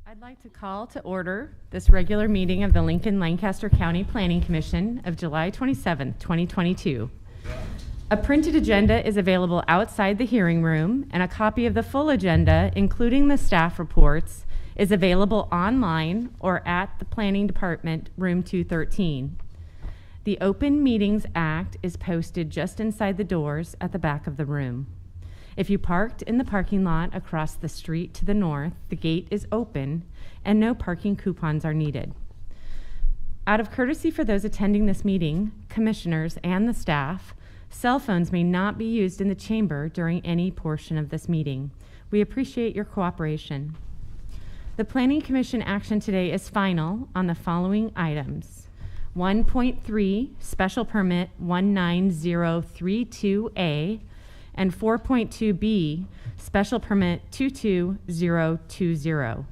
I'd like to call to order this regular meeting of the Lincoln-Lancaster County Planning Commission of July 27th, 2022. A printed agenda is available outside the hearing room, and a copy of the full agenda, including the staff reports, is available online or at the Planning Department, room 213. The Open Meetings Act is posted just inside the doors at the back of the room. If you parked in the parking lot across the street to the north, the gate is open and no parking coupons are needed. Out of courtesy for those attending this meeting, commissioners and the staff, cell phones may not be used in the chamber during any portion of this meeting. We appreciate your cooperation. The Planning Commission action today is final on the following items. 1.3, Special Permit 19032A, and 4.2B, Special Permit 22020.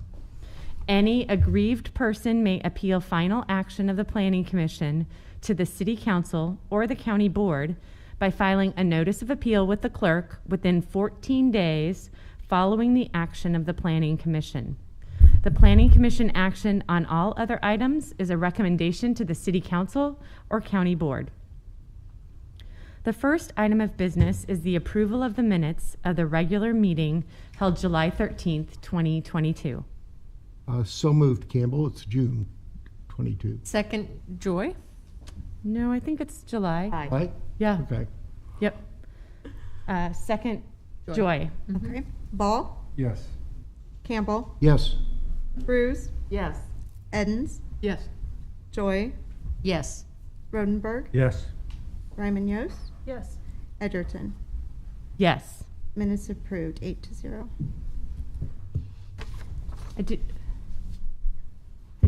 Any aggrieved person may appeal final action of the Planning Commission to the City Council or the County Board by filing a notice of appeal with the clerk within 14 days following the action of the Planning Commission. The Planning Commission action on all other items is a recommendation to the City Council or County Board. The first item of business is the approval of the minutes of the regular meeting held July 13th, 2022. So moved, Campbell. It's June 22. Second, Joy. No, I think it's July. Aye. Right? Yeah. Okay. Yep. Second, Joy. Okay. Ball, Yes. Campbell, Yes. Bruce, Yes. Edens, Yes. Joy, Yes. Rodenberg, Yes. Ryman Yost, Yes. Edgerton. Yes. Minutes approved, 8-0. It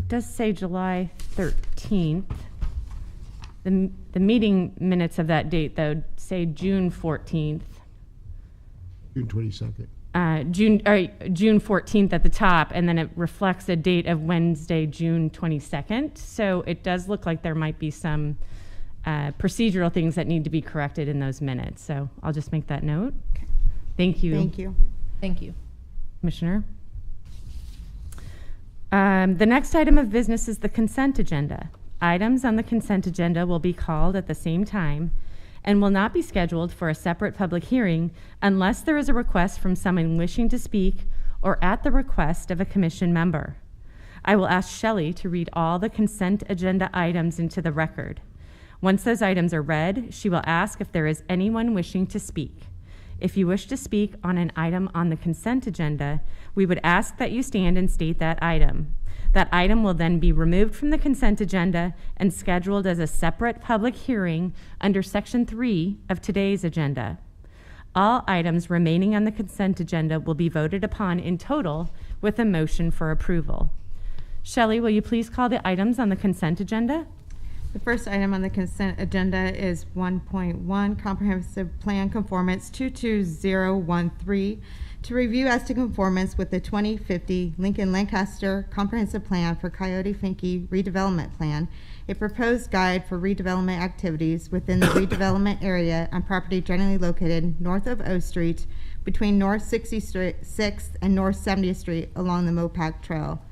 does say July 13th. The meeting minutes of that date, though, say June 14th. June 22nd. June 14th at the top, and then it reflects a date of Wednesday, June 22nd. So it does look like there might be some procedural things that need to be corrected in those minutes. So I'll just make that note. Okay. Thank you. Thank you. Thank you. Commissioner. The next item of business is the consent agenda. Items on the consent agenda will be called at the same time and will not be scheduled for a separate public hearing unless there is a request from someone wishing to speak or at the request of a commission member. I will ask Shelley to read all the consent agenda items into the record. Once those items are read, she will ask if there is anyone wishing to speak. If you wish to speak on an item on the consent agenda, we would ask that you stand and state that item. That item will then be removed from the consent agenda and scheduled as a separate public hearing under Section 3 of today's agenda. All items remaining on the consent agenda will be voted upon in total with a motion for approval. Shelley, will you please call the items on the consent agenda? The first item on the consent agenda is 1.1, Comprehensive Plan Conformance 22013, to review as to conformance with the 2050 Lincoln-Lancaster Comprehensive Plan for Coyote Finke Redevelopment Plan, a proposed guide for redevelopment activities within the redevelopment area on property generally located north of O Street between North 66th and North 70th Street along the Mopac Trail.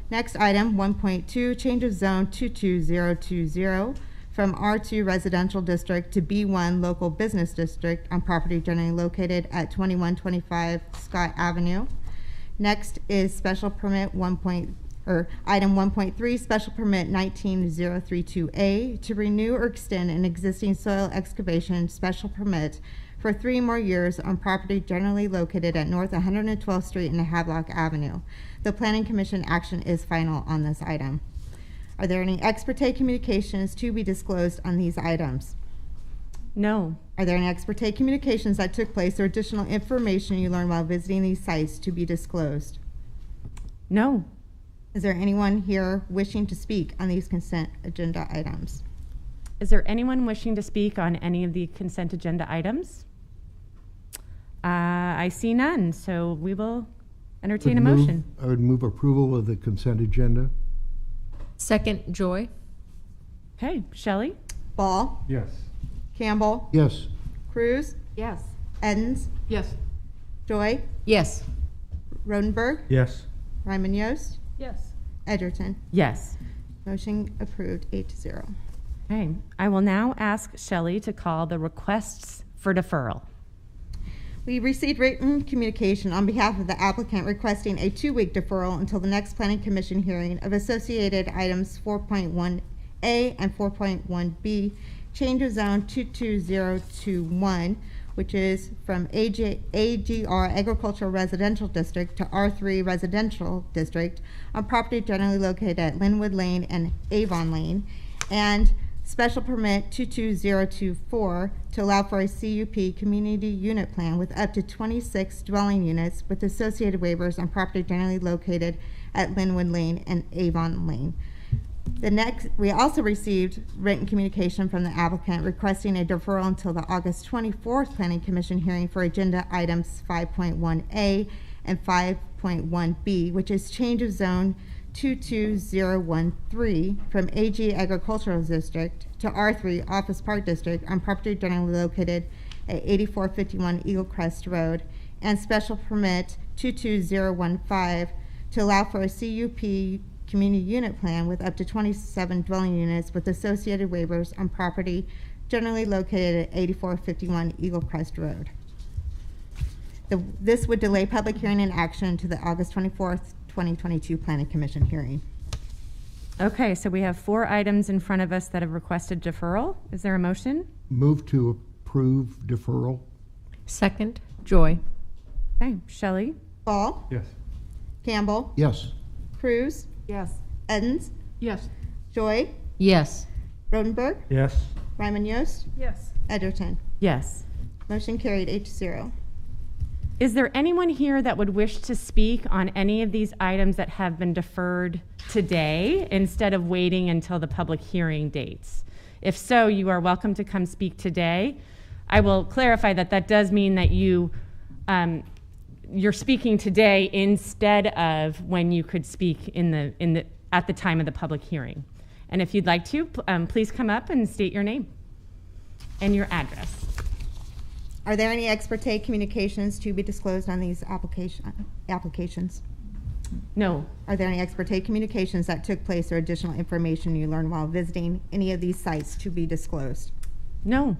Next item, 1.2, change of zone 22020 from R2 Residential District to B1 Local Business District on property generally located at 2125 Scott Avenue. Next is special permit item 1.3, special permit 19032A to renew or extend an existing soil excavation special permit for 3 more years on property generally located at North 112th Street and Havelock Avenue. The Planning Commission action is final on this item. Are there any ex parte communications to be disclosed on these items? No. Are there any ex parte communications that took place or additional information you learned while visiting these sites to be disclosed? No. Is there anyone here wishing to speak on these consent agenda items? Is there anyone wishing to speak on any of the consent agenda items? I see none, so we will entertain a motion. I would move approval of the consent agenda. Second, Joy. Okay, Shelley? Ball, Yes. Campbell, Yes. Cruz, Yes. Edens, Yes. Joy, Yes. Rodenberg, Yes. Ryman Yost, Yes. Edgerton. Yes. Motion approved, 8-0. Okay, I will now ask Shelley to call the requests for deferral. We received written communication on behalf of the applicant requesting a 2-week deferral until the next planning commission hearing of associated items 4.1A and 4.1B, change of zone 22021, which is from AGR Agricultural Residential District to R3 Residential District on property generally located at Linwood Lane and Avon Lane, and special permit 22024 to allow for a CUP community unit plan with up to 26 dwelling units with associated waivers on property generally located at Linwood Lane and Avon Lane. We also received written communication from the applicant requesting a deferral until the August 24th Planning Commission hearing for agenda items 5.1A and 5.1B, which is change of zone 22013 from AG Agricultural District to R3 Office Park District on property generally located at 8451 Eagle Crest Road, and special permit 22015 to allow for a CUP community unit plan with up to 27 dwelling units with associated waivers on property generally located at 8451 Eagle Crest Road. This would delay public hearing and action to the August 24th, 2022 Planning Commission hearing. Okay, so we have 4 items in front of us that have requested deferral. Is there a motion? Move to approve deferral. Second, Joy. Okay, Shelley? Ball, Yes. Campbell, Yes. Cruz, Yes. Edens, Yes. Joy, Yes. Rodenberg, Yes. Ryman Yost, Yes. Edgerton. Yes. Motion carried, 8-0. Is there anyone here that would wish to speak on any of these items that have been deferred today instead of waiting until the public hearing dates? If so, you are welcome to come speak today. I will clarify that that does mean that you're speaking today instead of when you could speak at the time of the public hearing. And if you'd like to, please come up and state your name and your address. Are there any ex parte communications to be disclosed on these applications? No. Are there any ex parte communications that took place or additional information you learned while visiting any of these sites to be disclosed? No.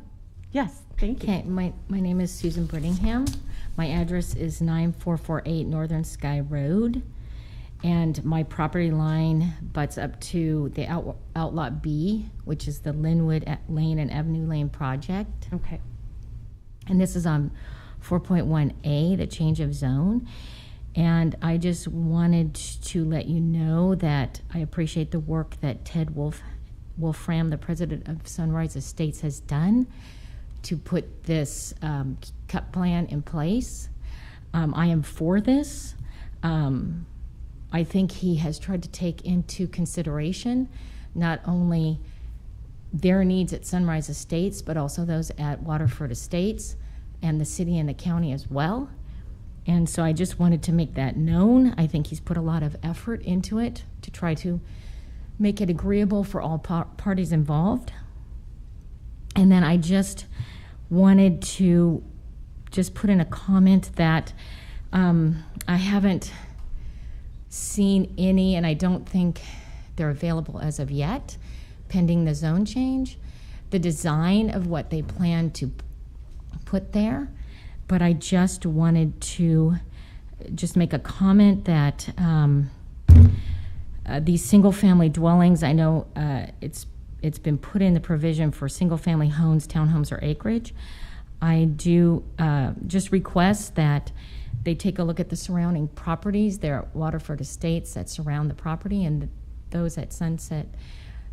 Yes, thank you. Okay, my name is Susan Brittingham. My address is 9448 Northern Sky Road, and my property line butts up to the Outlot B, which is the Linwood Lane and Avenue Lane project. Okay. And this is on 4.1A, the change of zone. And I just wanted to let you know that I appreciate the work that Ted Wolfram, the president of Sunrise Estates, has done to put this cut plan in place. I am for this. I think he has tried to take into consideration not only their needs at Sunrise Estates, but also those at Waterford Estates and the city and the county as well. And so I just wanted to make that known. I think he's put a lot of effort into it to try to make it agreeable for all parties involved. And then I just wanted to just put in a comment that I haven't seen any, and I don't think they're available as of yet, pending the zone change, the design of what they plan to put there. But I just wanted to just make a comment that these single-family dwellings, I know it's been put in the provision for single-family homes, townhomes, or acreage. I do just request that they take a look at the surrounding properties. There are Waterford Estates that surround the property, and those at Sunset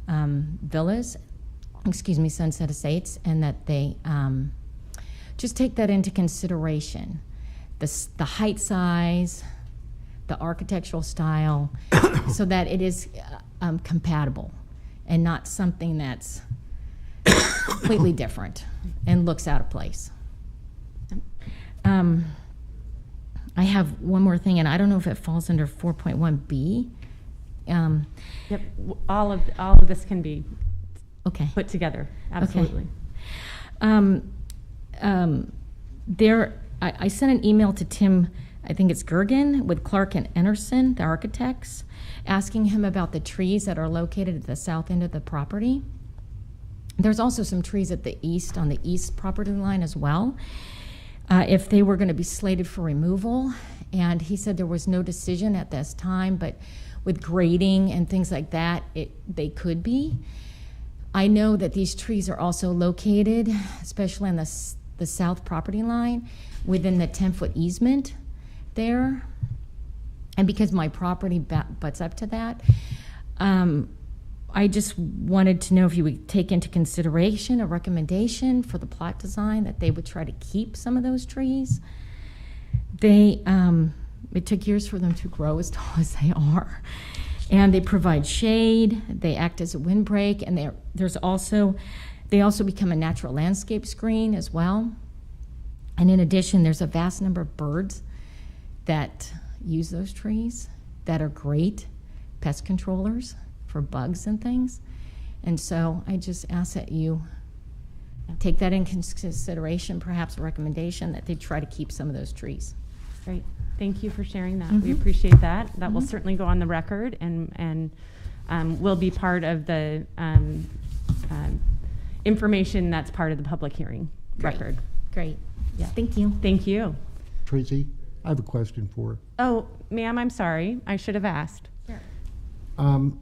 Sunset Estates, and that they just take that into consideration. The height size, the architectural style, so that it is compatible and not something that's completely different and looks out of place. I have one more thing, and I don't know if it falls under 4.1B. Yep. All of this can be Okay. put together. Absolutely. I sent an email to Tim I think it's Gergen, with Clark and Enerson, the architects, asking him about the trees that are located at the south end of the property. There's also some trees at the east, on the east property line as well, if they were going to be slated for removal. And he said there was no decision at this time, but with grading and things like that, they could be. I know that these trees are also located, especially on the south property line, within the 10-foot easement there. And because my property butts up to that, I just wanted to know if you would take into consideration a recommendation for the plot design that they would try to keep some of those trees. It took years for them to grow as tall as they are. And they provide shade, they act as a windbreak, and they also become a natural landscape screen as well. And in addition, there's a vast number of birds that use those trees that are great pest controllers for bugs and things. And so I just ask that you take that into consideration, perhaps a recommendation that they try to keep some of those trees. Great. Thank you for sharing that. Mhm. We appreciate that. That will Mhm. certainly go on the record and will be part of the information that's part of the public hearing record. Great. Yeah. Thank you. Thank you. Tracy, I have a question for her. Oh, ma'am, I'm sorry. I should have asked.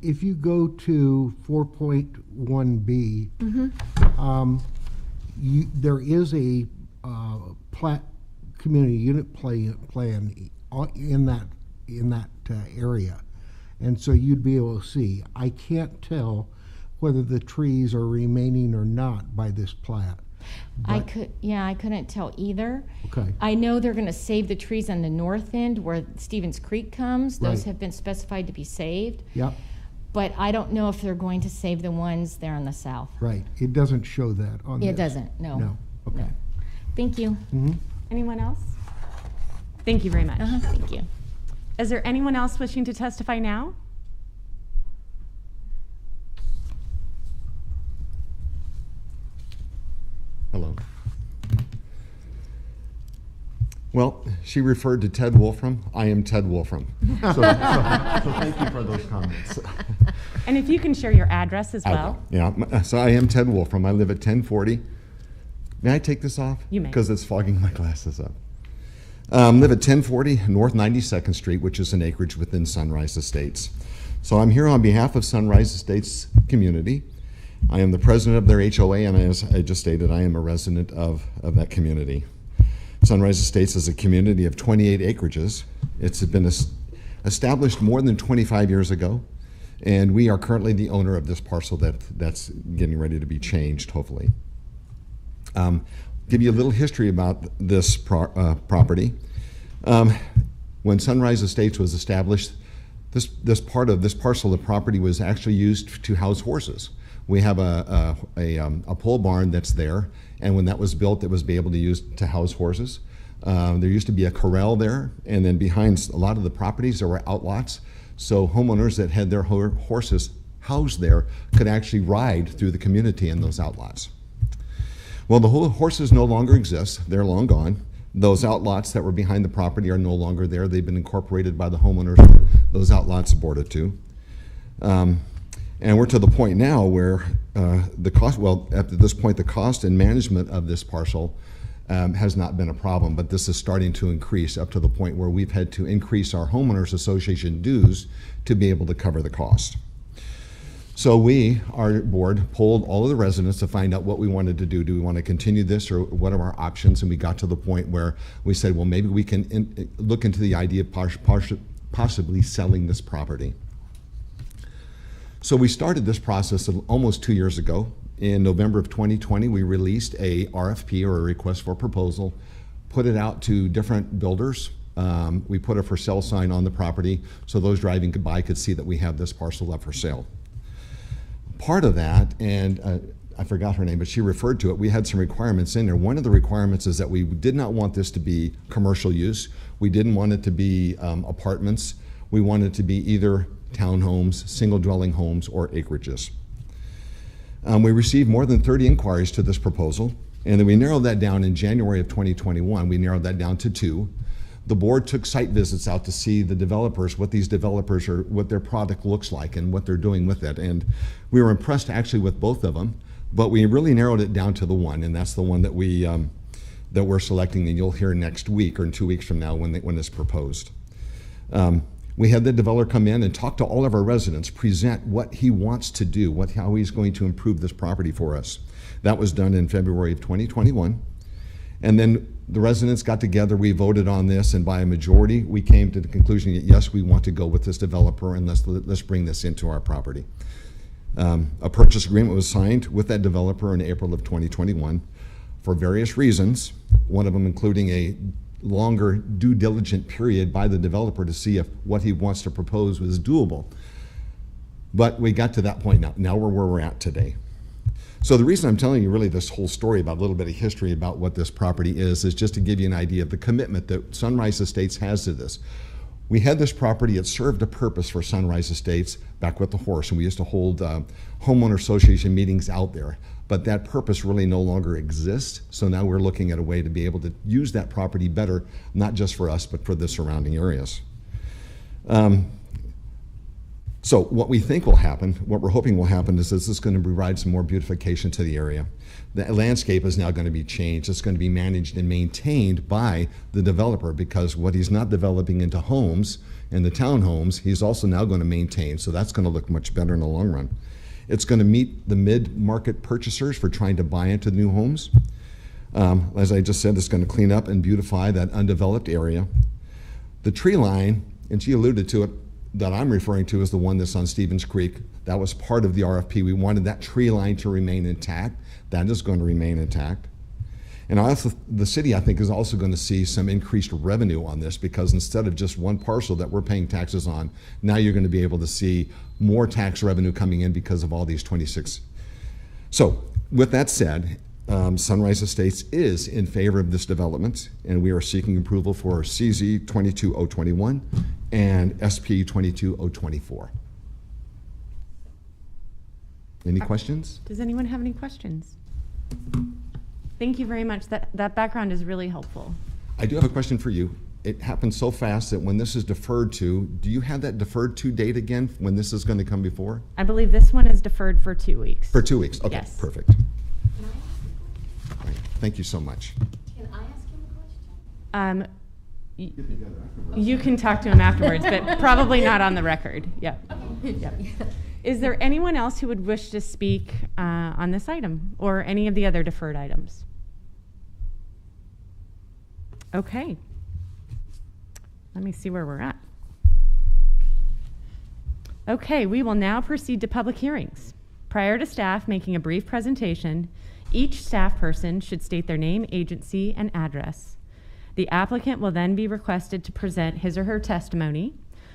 If you go to 4.1B, there is a community unit plan in that area, and so you'd be able to see. I can't tell whether the trees are remaining or not by this plat. I But- couldn't tell either. Okay. I know they're going to save the trees on the north end where Stevens Creek comes. Those Right. have been specified to be saved. Yep. But I don't know if they're going to save the ones there in the south. Right. It doesn't show that on this. It doesn't, no. No. Okay. No. Thank you. Mhm. Anyone else? Thank you very much. Thank you. Is there anyone else wishing to testify now? Hello. Well, she referred to Ted Wolfram. I am Ted Wolfram. So thank you for those comments. And if you can share your address as well. Yeah, so I am Ted Wolfram. I live at 1040. May I take this off? You may. Because it's fogging my glasses up. Live at 1040 North 92nd Street, which is an acreage within Sunrise Estates. So I'm here on behalf of Sunrise Estates community. I am the president of their HOA, and as I just stated, I am a resident of that community. Sunrise Estates is a community of 28 acreages. It's been established more than 25 years ago, and we are currently the owner of this parcel that's getting ready to be changed, hopefully. Give you a little history about this property. When Sunrise Estates was established, this parcel of property was actually used to house horses. We have a pole barn that's there, and when that was built, it was able to use to house horses. There used to be a corral there, and then behind a lot of the properties there were outlots, so homeowners that had their horses housed there could actually ride through the community in those outlots. Well, the horses no longer exist. They're long gone. Those outlots that were behind the property are no longer there. They've been incorporated by the homeowners those outlots aborted to. And we're to the point now where at this point, the cost and management of this parcel has not been a problem, but this is starting to increase up to the point where we've had to increase our homeowners association dues to be able to cover the cost. So our board polled all of the residents to find out what we wanted to do. Do we want to continue this, or what are our options? And we got to the point where we said, well, maybe we can look into the idea of possibly selling this property. So we started this process almost 2 years ago. In November of 2020, we released a RFP, or a request for proposal, put it out to different builders. We put a for sale sign on the property so those driving by could see that we have this parcel up for sale. Part of that, and I forgot her name, but she referred to it, we had some requirements in there. One of the requirements is that we did not want this to be commercial use. We didn't want it to be apartments. We wanted it to be either townhomes, single dwelling homes, or acreages. We received more than 30 inquiries to this proposal, and then we narrowed that down in January of 2021. We narrowed that down to 2. The board took site visits out to see the developers, what these developers are, what their product looks like and what they're doing with it. And we were impressed actually with both of them, but we really narrowed it down to the one, and that's the one that we're selecting, and you'll hear next week or in 2 weeks from now when it's proposed. We had the developer come in and talk to all of our residents, present what he wants to do, how he's going to improve this property for us. That was done in February of 2021. And then the residents got together, we voted on this, and by a majority, we came to the conclusion that yes, we want to go with this developer and let's bring this into our property. A purchase agreement was signed with that developer in April of 2021 for various reasons, one of them including a longer due diligent period by the developer to see if what he wants to propose was doable. But we got to that point now. Now we're where we're at today. So the reason I'm telling you really this whole story about a little bit of history about what this property is just to give you an idea of the commitment that Sunrise Estates has to this. We had this property, it served a purpose for Sunrise Estates back with the horse, and we used to hold homeowner association meetings out there. But that purpose really no longer exists, so now we're looking at a way to be able to use that property better, not just for us, but for the surrounding areas. So what we think will happen, what we're hoping will happen is this is going to provide some more beautification to the area. The landscape is now going to be changed. It's going to be managed and maintained by the developer, because what he's not developing into homes and the townhomes, he's also now going to maintain. So that's going to look much better in the long run. It's going to meet the mid-market purchasers for trying to buy into new homes. As I just said, it's going to clean up and beautify that undeveloped area. The tree line, and she alluded to it, that I'm referring to is the one that's on Stevens Creek. That was part of the RFP. We wanted that tree line to remain intact. That is going to remain intact. And also, the city, I think, is also going to see some increased revenue on this, because instead of just one parcel that we're paying taxes on, now you're going to be able to see more tax revenue coming in because of all these 26. So with that said, Sunrise Estates is in favor of this development, and we are seeking approval for CZ 22021 and SP 22024. Any questions? Does anyone have any questions? Thank you very much. That background is really helpful. I do have a question for you. It happened so fast that when this is deferred to, do you have that deferred to date again when this is going to come before? I believe this one is deferred for 2 weeks. For 2 weeks? Okay, Yes. perfect. All right, thank you so much. Can I ask him a question? You can talk to him afterwards, but probably not on the record. Yeah. Yep. Is there anyone else who would wish to speak on this item or any of the other deferred items? Okay. Let me see where we're at. Okay, we will now proceed to public hearings. Prior to staff making a brief presentation, each staff person should state their name, agency, and address. The applicant will then be requested to present his or her testimony,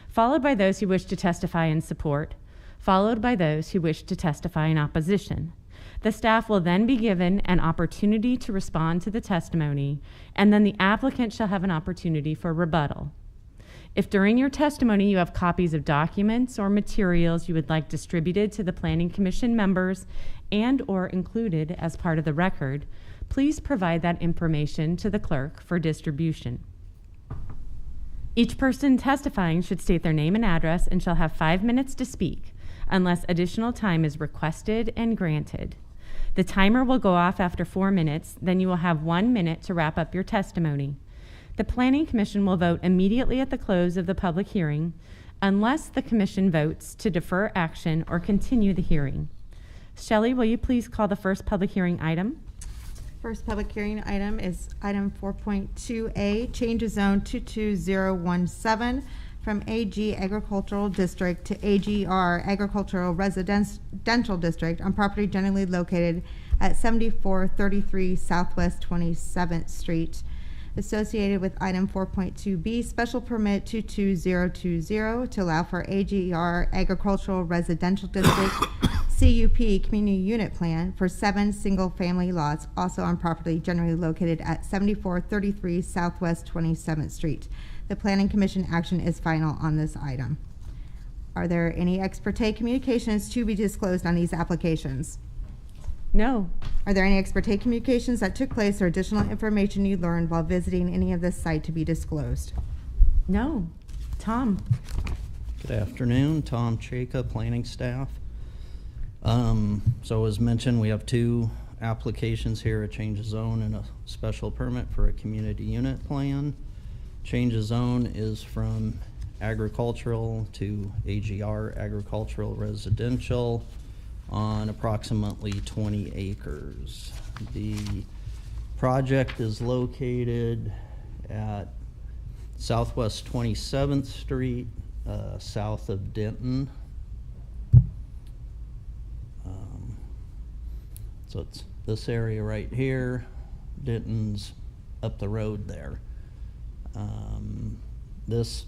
followed by those who wish to testify in support, followed by those who wish to testify in opposition. The staff will then be given an opportunity to respond to the testimony, and then the applicant shall have an opportunity for rebuttal. If during your testimony you have copies of documents or materials you would like distributed to the Planning Commission members and/or included as part of the record, please provide that information to the clerk for distribution. Each person testifying should state their name and address and shall have 5 minutes to speak, unless additional time is requested and granted. The timer will go off after 4 minutes, then you will have 1 minute to wrap up your testimony. The Planning Commission will vote immediately at the close of the public hearing, unless the Commission votes to defer action or continue the hearing. Shelley, will you please call the first public hearing item? First public hearing item is item 4.2A, change of zone 22017 from AG Agricultural District to AGR Agricultural Residential District on property generally located at 7433 Southwest 27th Street. Associated with item 4.2B, special permit 22020 to allow for AGR Agricultural Residential District CUP Community Unit Plan for 7 single-family lots, also on property generally located at 7433 Southwest 27th Street. The Planning Commission action is final on this item. Are there any ex parte communications to be disclosed on these applications? No. Are there any experte communications that took place or additional information you learned while visiting any of this site to be disclosed? No. Tom? Good afternoon, Tom Chaka, planning staff. So as mentioned, we have two applications here, a change of zone and a special permit for a community unit plan. Change of zone is from agricultural to AGR, agricultural residential, on approximately 20 acres. The project is located at Southwest 27th Street, south of Denton. So it's this area right here. Denton's up the road there. This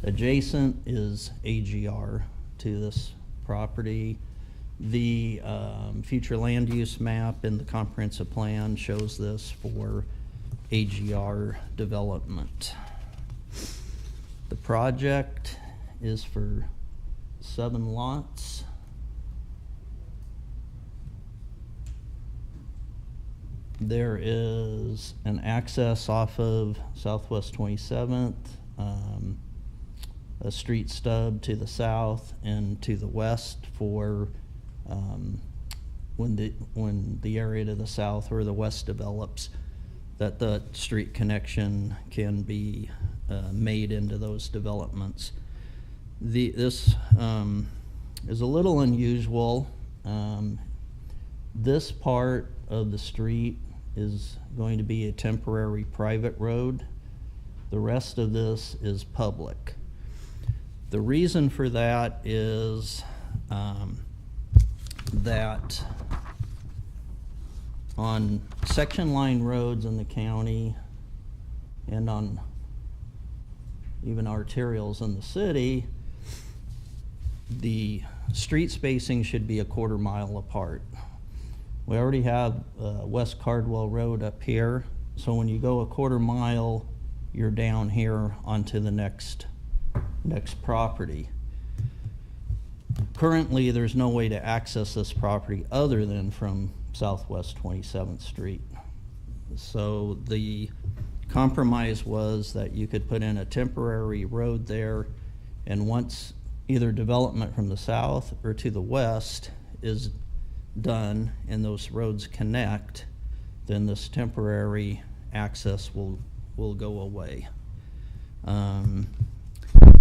adjacent is AGR to this property. The future land use map in the comprehensive plan shows this for AGR development. The project is for 7 lots. There is an access off of Southwest 27th, a street stub to the south and to the west for when the area to the south or the west develops, that the street connection can be made into those developments. This is a little unusual. This part of the street is going to be a temporary private road. The rest of this is public. The reason for that is that on section line roads in the county and on even arterials in the city, the street spacing should be a 1/4 mile apart. We already have West Cardwell Road up here, so when you go a 1/4 mile, you're down here onto the next property. Currently, there's no way to access this property other than from Southwest 27th Street. So the compromise was that you could put in a temporary road there, and once either development from the south or to the west is done and those roads connect, then this temporary access will go away.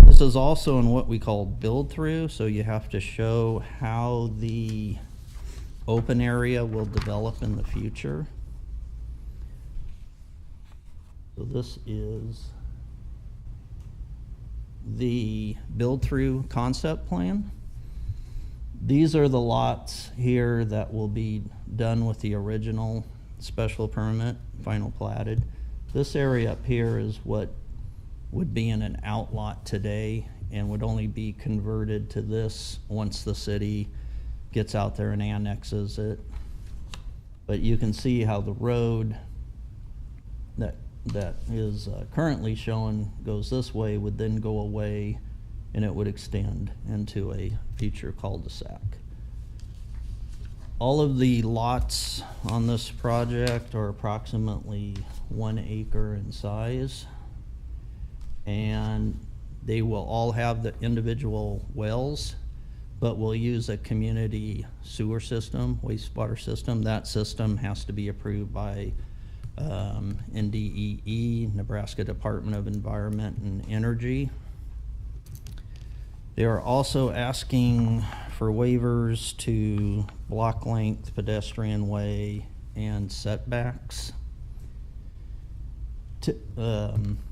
This is also in what we call build through, so you have to show how the open area will develop in the future. So this is the build through concept plan. These are the lots here that will be done with the original special permit, final platted. This area up here is what would be in an outlot today and would only be converted to this once the city gets out there and annexes it. But you can see how the road that is currently shown goes this way would then go away, and it would extend into a future cul-de-sac. All of the lots on this project are approximately 1 acre in size, and they will all have the individual wells, but we'll use a community sewer system, wastewater system. That system has to be approved by NDEE, Nebraska Department of Environment and Energy. They are also asking for waivers to block length, pedestrian way, and setbacks.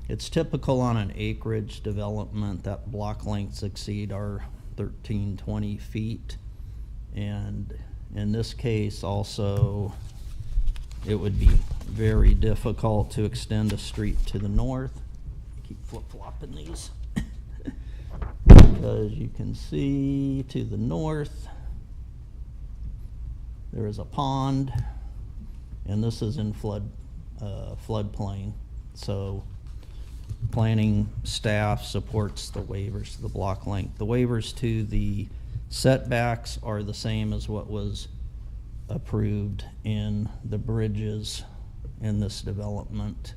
It's typical on an acreage development that block lengths exceed our 1320 feet. And in this case also, it would be very difficult to extend a street to the north. Keep flip-flopping these. Because you can see to the north, there is a pond, and this is in floodplain. So planning staff supports the waivers to the block length. The waivers to the setbacks are the same as what was approved in the bridges in this development.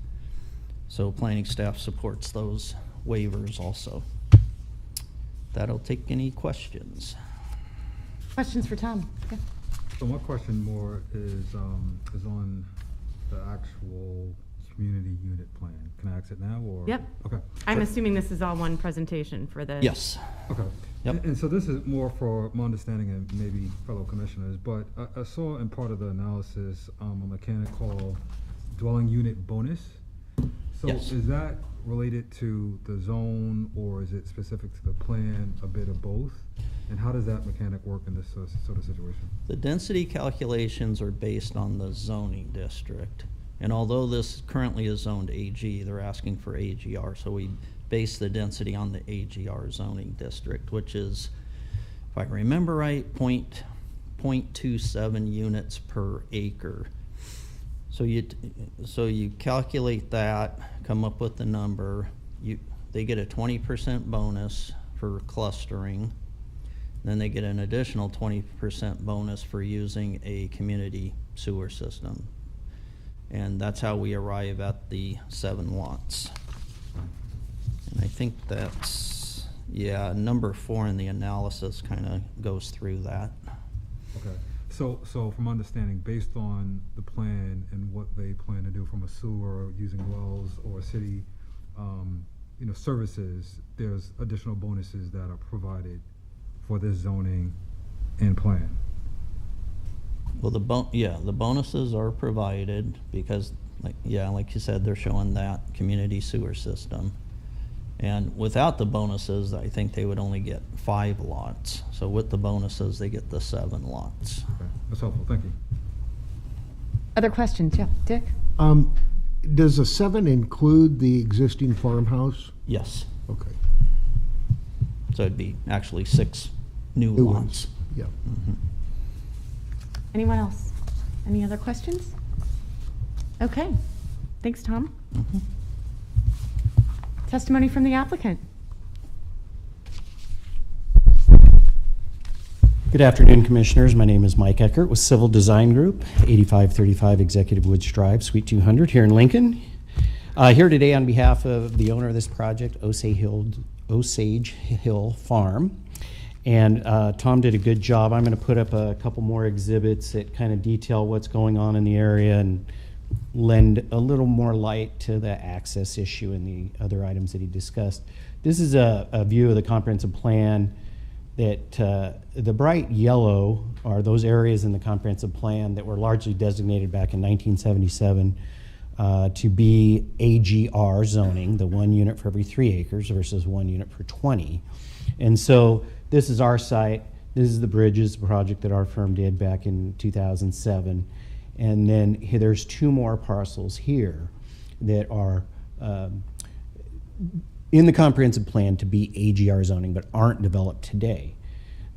So planning staff supports those waivers also. That'll take any questions. Questions for Tom? Okay. So my question more is on the actual community unit plan. Can I ask it now or? Yep. Okay. I'm assuming this is all one presentation for the. Yes. Okay. Yep. And so this is more for my understanding and maybe fellow commissioners, but I saw in part of the analysis a mechanic called dwelling unit bonus. So Yes. is that related to the zone or is it specific to the plan, a bit of both? And how does that mechanic work in this sort of situation? The density calculations are based on the zoning district. And although this currently is zoned AG, they're asking for AGR. So we base the density on the AGR zoning district, which is, if I remember right, 0.27 units per acre. So you calculate that, come up with the number. They get a 20% bonus for clustering. Then they get an additional 20% bonus for using a community sewer system. And that's how we arrive at the 7 lots. And I think that's, yeah, number 4 in the analysis kind of goes through that. Okay. So from understanding, based on the plan and what they plan to do from a sewer using wells or city, services, there's additional bonuses that are provided for this zoning and plan. Well, the bonuses are provided because, like you said, they're showing that community sewer system. And without the bonuses, I think they would only get 5 lots. So with the bonuses, they get the 7 lots. Okay. That's helpful. Thank you. Other questions? Yeah, Dick? Does a 7 include the existing farmhouse? Yes. Okay. So it'd be actually 6 new New lots. ones. Yeah. Mhm. Anyone else? Any other questions? Okay. Thanks, Tom. Mhm. Testimony from the applicant. Good afternoon, Commissioners. My name is Mike Eckert with Civil Design Group, 8535 Executive Woods Drive, Suite 200 here in Lincoln. Here today on behalf of the owner of this project, Osage Hill Farm. And Tom did a good job. I'm going to put up a couple more exhibits that kind of detail what's going on in the area and lend a little more light to the access issue and the other items that he discussed. This is a view of the comprehensive plan that the bright yellow are those areas in the comprehensive plan that were largely designated back in 1977 to be AGR zoning, the 1 unit for every 3 acres versus 1 unit per 20. And so this is our site. This is the Bridges project that our firm did back in 2007. And then there's 2 more parcels here that are in the comprehensive plan to be AGR zoning but aren't developed today.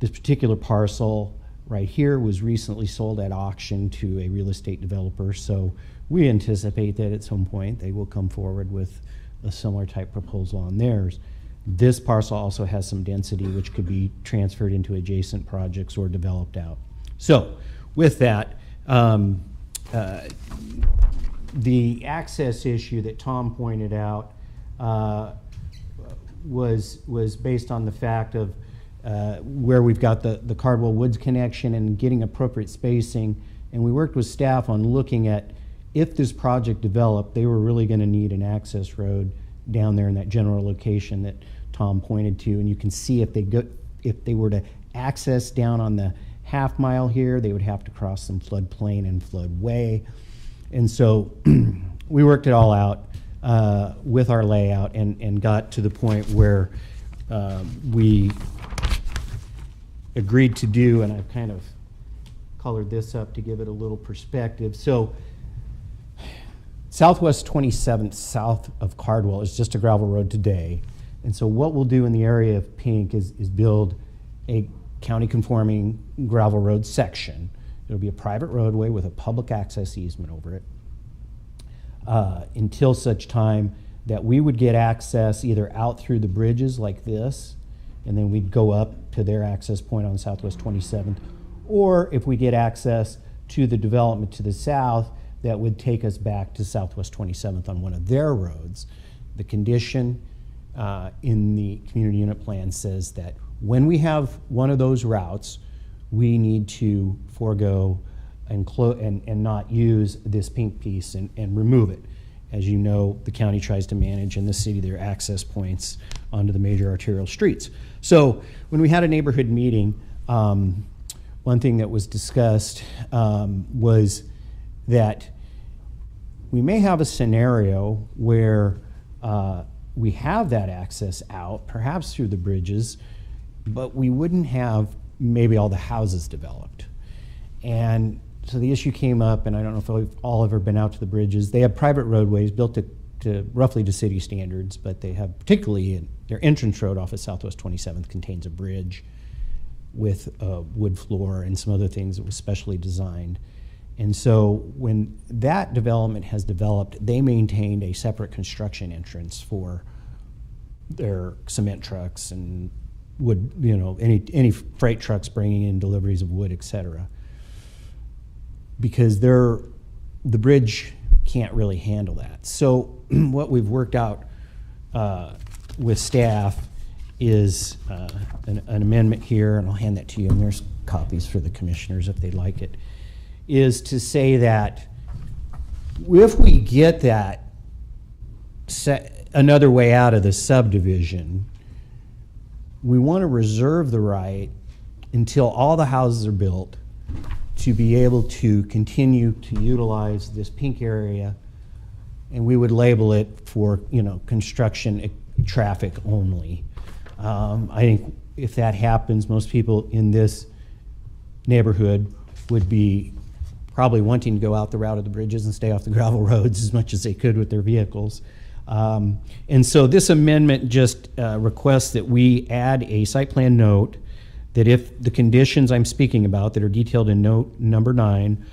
This particular parcel right here was recently sold at auction to a real estate developer, so we anticipate that at some point they will come forward with a similar type proposal on theirs. This parcel also has some density which could be transferred into adjacent projects or developed out. So with that, the access issue that Tom pointed out was based on the fact of where we've got the Cardwell Woods connection and getting appropriate spacing. And we worked with staff on looking at if this project developed, they were really going to need an access road down there in that general location that Tom pointed to. And you can see if they were to access down on the half mile here, they would have to cross some floodplain and floodway. And so we worked it all out with our layout and got to the point where we agreed to do, and I've kind of colored this up to give it a little perspective. So Southwest 27th south of Cardwell is just a gravel road today. And so what we'll do in the area of pink is build a county conforming gravel road section. It'll be a private roadway with a public access easement over it until such time that we would get access either out through the bridges like this, and then we'd go up to their access point on Southwest 27th, or if we get access to the development to the south that would take us back to Southwest 27th on one of their roads. The condition in the community unit plan says that when we have one of those routes, we need to forego and not use this pink piece and remove it. As you know, the county tries to manage in the city their access points onto the major arterial streets. So when we had a neighborhood meeting, one thing that was discussed was that we may have a scenario where we have that access out, perhaps through the bridges, but we wouldn't have maybe all the houses developed. And so the issue came up, and I don't know if we've all ever been out to the bridges. They have private roadways built to roughly to city standards, but they have, particularly their entrance road off of Southwest 27th contains a bridge with a wood floor and some other things that was specially designed. And so when that development has developed, they maintained a separate construction entrance for their cement trucks and wood, any freight trucks bringing in deliveries of wood, et cetera. Because the bridge can't really handle that. So what we've worked out with staff is an amendment here, and I'll hand that to you, and there's copies for the commissioners if they'd like it, is to say that if we get that another way out of the subdivision, we want to reserve the right until all the houses are built to be able to continue to utilize this pink area, and we would label it for construction traffic only. I think if that happens, most people in this neighborhood would be probably wanting to go out the route of the bridges and stay off the gravel roads as much as they could with their vehicles. And so this amendment just requests that we add a site plan note that if the conditions I'm speaking about that are detailed in note number 9,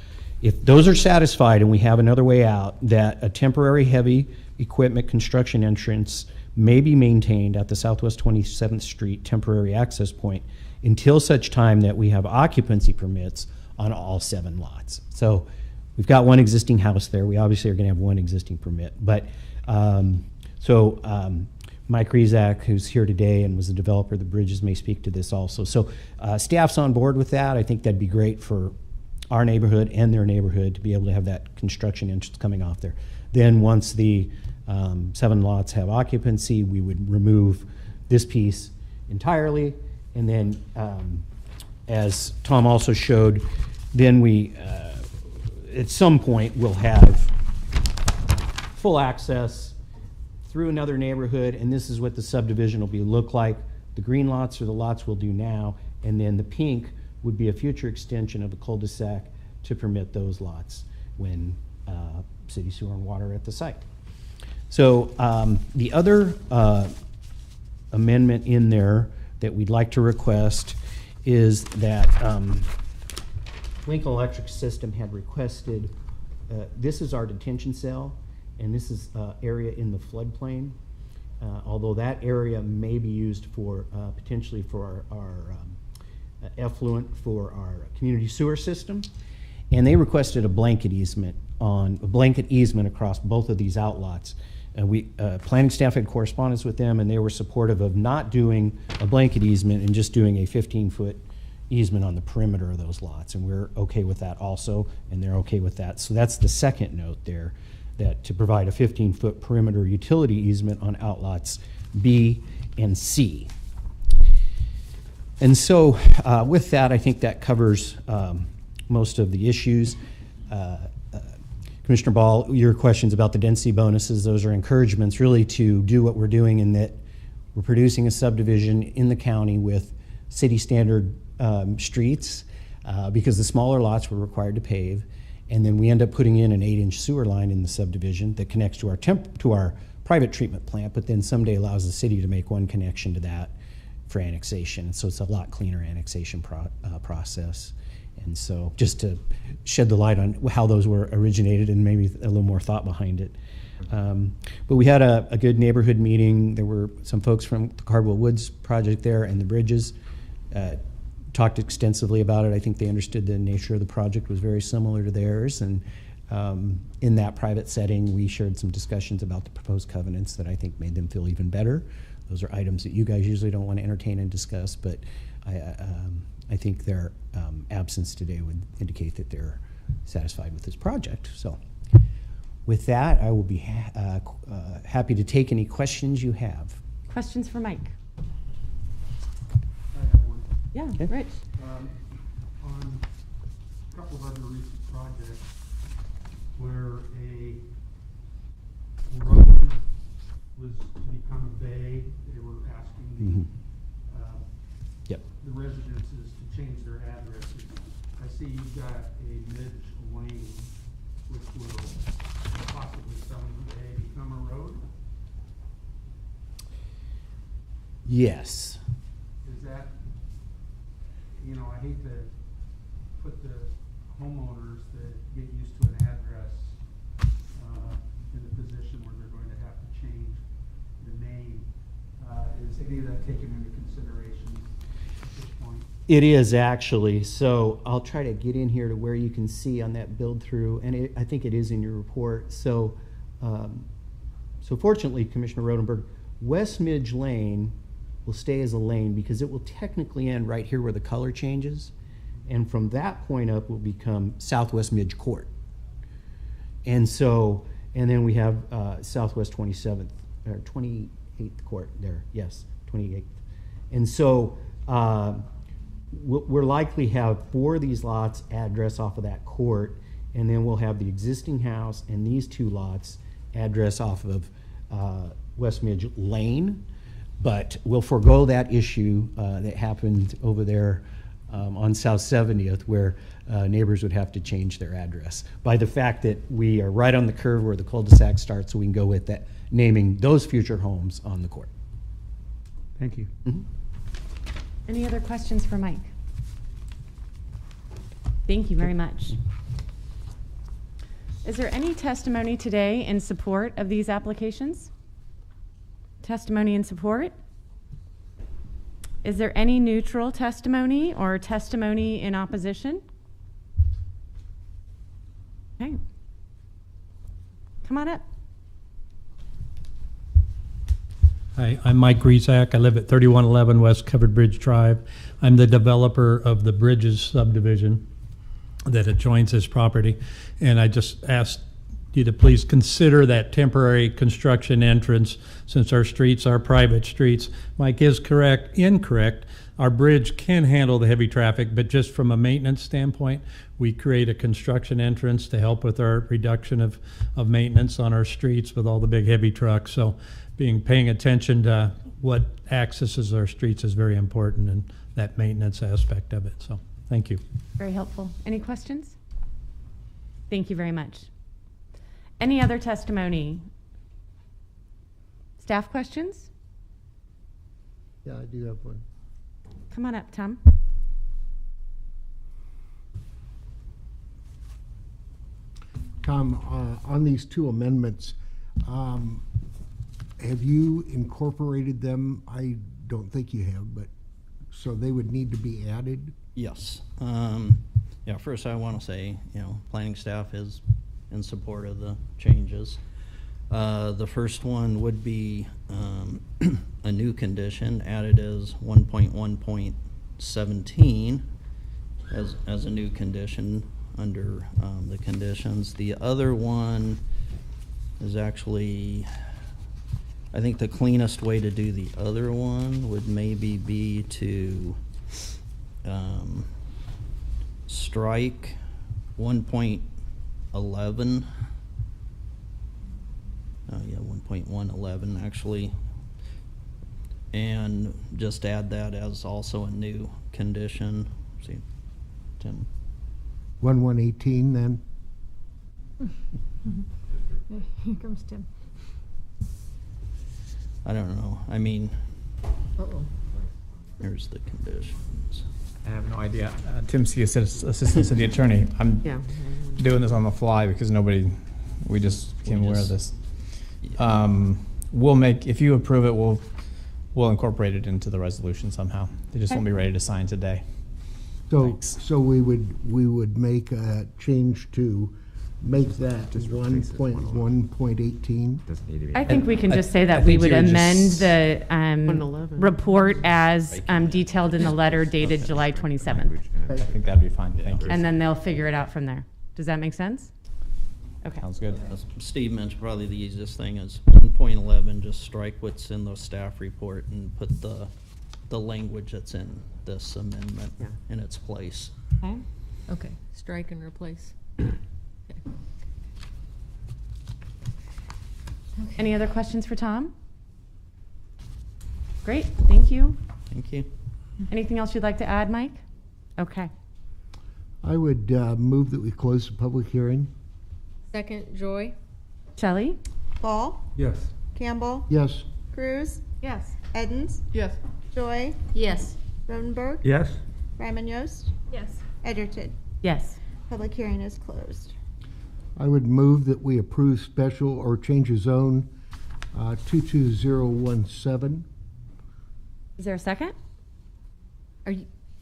if those are satisfied and we have another way out, that a temporary heavy equipment construction entrance may be maintained at the Southwest 27th Street temporary access point until such time that we have occupancy permits on all 7 lots. So we've got one existing house there. We obviously are going to have one existing permit. But Mike Rezak, who's here today and was the developer of the bridges, may speak to this also. So staff's on board with that. I think that'd be great for our neighborhood and their neighborhood to be able to have that construction entrance coming off there. Then once the 7 lots have occupancy, we would remove this piece entirely. And then as Tom also showed, then we, at some point, will have full access through another neighborhood, and this is what the subdivision will look like. The green lots are the lots we'll do now, and then the pink would be a future extension of the cul-de-sac to permit those lots when city sewer and water are at the site. So the other amendment in there that we'd like to request is that Lincoln Electric System had requested, this is our detention cell, and this is area in the floodplain. Although that area may be used for potentially for our effluent for our community sewer system, and they requested a blanket easement across both of these outlots. Planning staff had correspondence with them, and they were supportive of not doing a blanket easement and just doing a 15-foot easement on the perimeter of those lots, and we're okay with that also, and they're okay with that. So that's the second note there, that to provide a 15-foot perimeter utility easement on outlots B and C. And so with that, I think that covers most of the issues. Commissioner Ball, your questions about the density bonuses, those are encouragements really to do what we're doing, in that we're producing a subdivision in the county with city standard streets because the smaller lots were required to pave. And then we end up putting in an 8-inch sewer line in the subdivision that connects to our private treatment plant, but then someday allows the city to make one connection to that for annexation. So it's a lot cleaner annexation process. And so just to shed the light on how those were originated and maybe a little more thought behind it. But we had a good neighborhood meeting. There were some folks from the Cardwell Woods project there and the bridges. talked extensively about it. I think they understood the nature of the project was very similar to theirs, and in that private setting, we shared some discussions about the proposed covenants that I think made them feel even better. Those are items that you guys usually don't want to entertain and discuss, but I think their absence today would indicate that they're satisfied with this project. So with that, I will be happy to take any questions you have. Questions for Mike? I have one. Yeah, Okay. Rich. On a couple of other recent projects where a road was to become a bay, they were asking Yep. the residences to change their addresses. I see you've got a Midge Lane, which will possibly someday become a road. Yes. Is that, you know, I hate to put the homeowners that get used to an address in a position where they're going to have to change the name. Is any of that taken into consideration at this point? It is actually. So I'll try to get in here to where you can see on that build through, and I think it is in your report. So, so fortunately, Commissioner Rodenberg, West Midge Lane will stay as a lane because it will technically end right here where the color changes, and from that point up will become Southwest Midge Court. And so, and then we have Southwest 27th or 28th Court there. Yes, 28th. And so we're likely have 4 of these lots address off of that court, and then we'll have the existing house and these 2 lots address off of West Midge Lane. But we'll forego that issue that happened over there on South 70th, where neighbors would have to change their address by the fact that we are right on the curve where the cul-de-sac starts, so we can go with that, naming those future homes on the court. Thank you. Mm-hmm. Any other questions for Mike? Thank you very much. Is there any testimony today in support of these applications? Testimony in support? Is there any neutral testimony or testimony in opposition? Okay. Come on up. Hi, I'm Mike Rezac. I live at 3111 West Covered Bridge Drive. I'm the developer of the Bridges subdivision that adjoins this property. And I just asked you to please consider that temporary construction entrance, since our streets are private streets. Mike is incorrect. Our bridge can handle the heavy traffic, but just from a maintenance standpoint, we create a construction entrance to help with our reduction of maintenance on our streets with all the big heavy trucks. So paying attention to what accesses our streets is very important, and that maintenance aspect of it. So thank you. Very helpful. Any questions? Thank you very much. Any other testimony? Staff questions? Yeah, I do have one. Come on up, Tom. Tom, on these 2 amendments, have you incorporated them? I don't think you have, but so they would need to be added? Yes. Yeah, first I want to say, planning staff is in support of the changes. The first one would be a new condition added as 1.1.17 as a new condition under the conditions. The other one is actually, I think the cleanest way to do the other one would maybe be to strike 1.11. Oh yeah, 1.111 actually, and just add that as also a new condition. See, Tim. 1118 then? Here comes Tim. I don't know. I mean, Uh-oh. here's the conditions. I have no idea. Tim C., Assistant City Attorney. I'm Yeah. doing this on the fly because we just became aware of this. We'll make, if you approve it, we'll incorporate it into the resolution somehow. They just won't be ready to sign today. So, Thanks. so we would make a change to make that 1.1.18. Doesn't need to be. I think we can I- just say I that we think would you would amend just- the 111. report as detailed in the letter dated July 27th. I think that'd be fine, thank you. And then they'll figure it out from there. Does that make sense? Okay. Sounds good. As Steve mentioned, probably the easiest thing is 1.11, just strike what's in the staff report and put the language that's in this amendment in its place. Okay. Okay, strike and replace. Any other questions for Tom? Great, thank you. Thank you. Anything else you'd like to add, Mike? Okay. I would move that we close the public hearing. Second, Joy? Shelley? Ball, Yes. Campbell, Yes. Cruz, Yes. Edens, Yes. Joy, Yes. Rodenberg, Yes. Ryman Yost, Yes. Edgerton. Yes. Public hearing is closed. I would move that we approve special or change of zone 22017. Is there a second? Are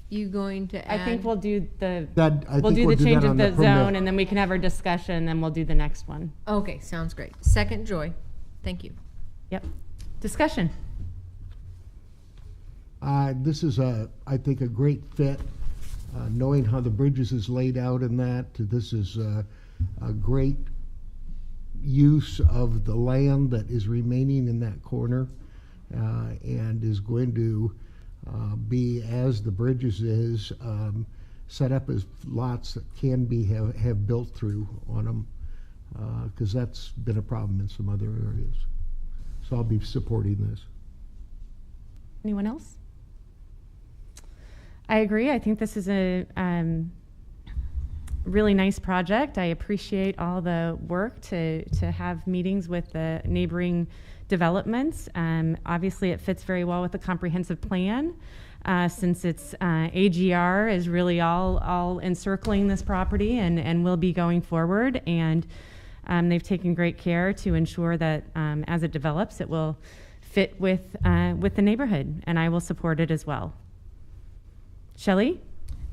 you going to add? I think we'll do the, That, I we'll think do we'll the do change that of on the the permit. zone, and then we can have our discussion, then we'll do the next one. Okay, sounds great. Second, Joy. Thank you. Yep. Discussion. This is I think a great fit, knowing how the bridges is laid out in that. This is a great use of the land that is remaining in that corner, and is going to be, as the bridges is, set up as lots that can be have built through on them, because that's been a problem in some other areas. So I'll be supporting this. Anyone else? I agree. I think this is a really nice project. I appreciate all the work to have meetings with the neighboring developments. Obviously, it fits very well with the comprehensive plan, since it's AGR is really all encircling this property and will be going forward. And they've taken great care to ensure that as it develops, it will fit with the neighborhood, and I will support it as well. Shelley?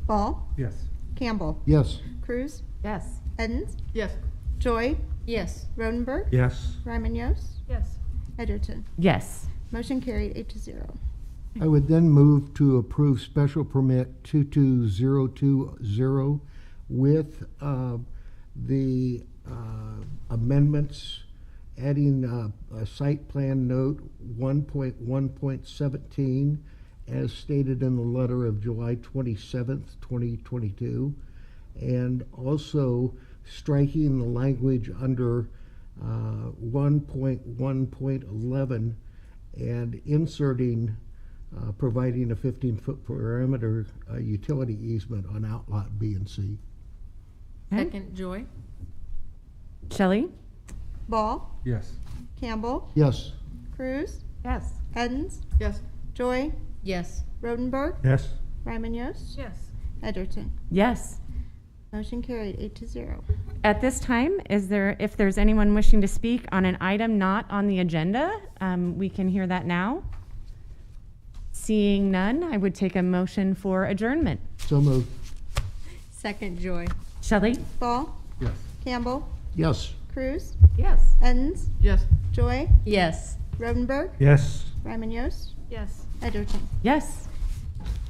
Ball, Yes. Campbell, Yes. Cruz, Yes. Edens, Yes. Joy, Yes. Rodenberg, Yes. Ryman Yost, Yes. Edgerton. Yes. Motion carried 8-0. I would then move to approve special permit 22020 with the amendments, adding a site plan note 1.1.17 as stated in the letter of July 27th, 2022, and also striking the language under 1.1.11 and inserting providing a 15-foot perimeter utility easement on outlot B and C. Second, Joy. Shelley? Ball, Yes. Campbell, Yes. Cruz, Yes. Edens, Yes. Joy, Yes. Rodenberg, Yes. Ryman Yost, Yes. Edgerton. Yes. Motion carried 8-0. At this time, if there's anyone wishing to speak on an item not on the agenda, we can hear that now. Seeing none, I would take a motion for adjournment. So moved. Second, Joy. Shelley? Ball, Yes. Campbell, Yes. Cruz, Yes. Edens, Yes. Joy, Yes. Rodenberg, Yes. Ryman Yost, Yes. Edgerton. Yes.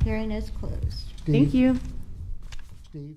Hearing is closed. Thank you. Steve?